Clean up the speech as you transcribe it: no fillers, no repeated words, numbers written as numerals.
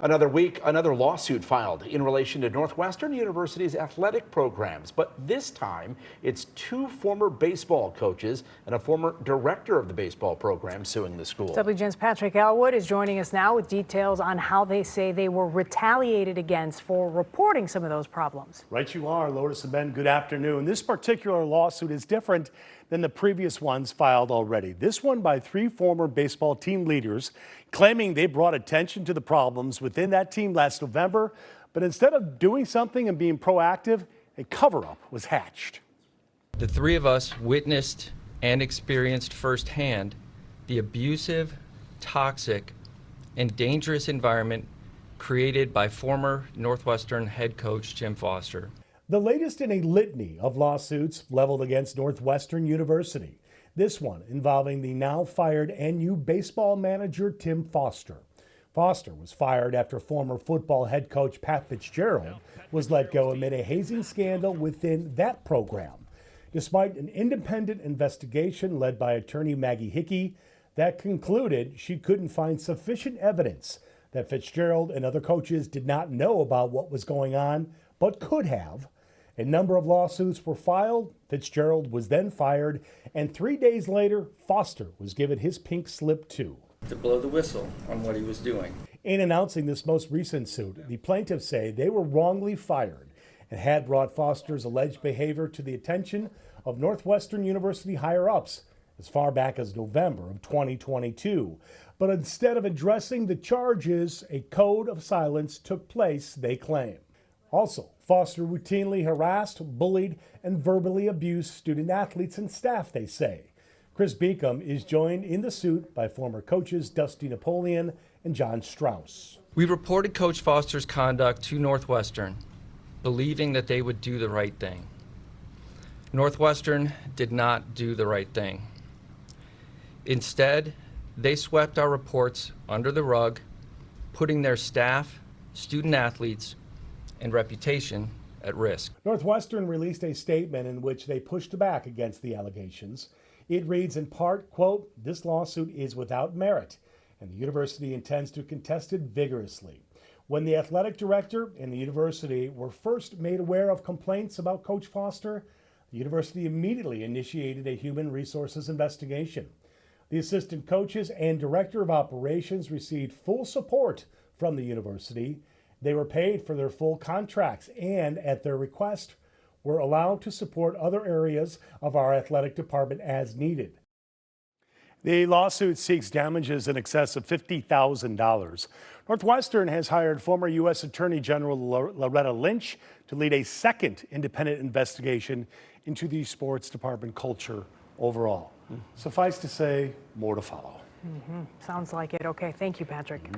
Another week, another lawsuit filed in relation to Northwestern University's athletic programs. But this time, it's two former baseball coaches and a former director of the baseball program suing the school. WGN's Patrick Elwood is joining us now with details on how they say they were retaliated against for reporting some of those problems. Right you are, Lourdes and Ben. Good afternoon. This particular lawsuit is different than the previous ones filed already. This one by three former baseball team leaders claiming they brought attention to the problems within that team last November, but instead of doing something and being proactive, a cover-up was hatched. The three of us witnessed and experienced firsthand the abusive, toxic, and dangerous environment created by former Northwestern head coach Jim Foster. The latest in a litany of lawsuits leveled against Northwestern University. This one involving the now fired NU baseball manager Tim Foster. Foster was fired after former football head coach Pat Fitzgerald was let go amid a hazing scandal within that program. Despite an independent investigation led by attorney Maggie Hickey that concluded she couldn't find sufficient evidence that Fitzgerald and other coaches did not know about what was going on, but could have. A number of lawsuits were filed. Fitzgerald was then fired, and 3 days later, Foster was given his pink slip too. To blow the whistle on what he was doing. In announcing this most recent suit, the plaintiffs say they were wrongly fired and had brought Foster's alleged behavior to the attention of Northwestern University higher-ups as far back as November of 2022. But instead of addressing the charges, a code of silence took place, they claim. Also, Foster routinely harassed, bullied, and verbally abused student athletes and staff, they say. Chris Beacom is joined in the suit by former coaches Dusty Napoleon and John Strauss. We reported Coach Foster's conduct to Northwestern, believing that they would do the right thing. Northwestern did not do the right thing. Instead, they swept our reports under the rug, putting their staff, student athletes, and reputation at risk. Northwestern released a statement in which they pushed back against the allegations. It reads in part, quote, "This lawsuit is without merit, and the university intends to contest it vigorously." When the athletic director and the university were first made aware of complaints about Coach Foster, the university immediately initiated a human resources investigation. The assistant coaches and director of operations received full support from the university. They were paid for their full contracts and, at their request, were allowed to support other areas of our athletic department as needed. The lawsuit seeks damages in excess of $50,000. Northwestern has hired former U.S. Attorney General Loretta Lynch to lead a second independent investigation into the sports department culture overall. Suffice to say, more to follow. Sounds like it. Okay, thank you, Patrick.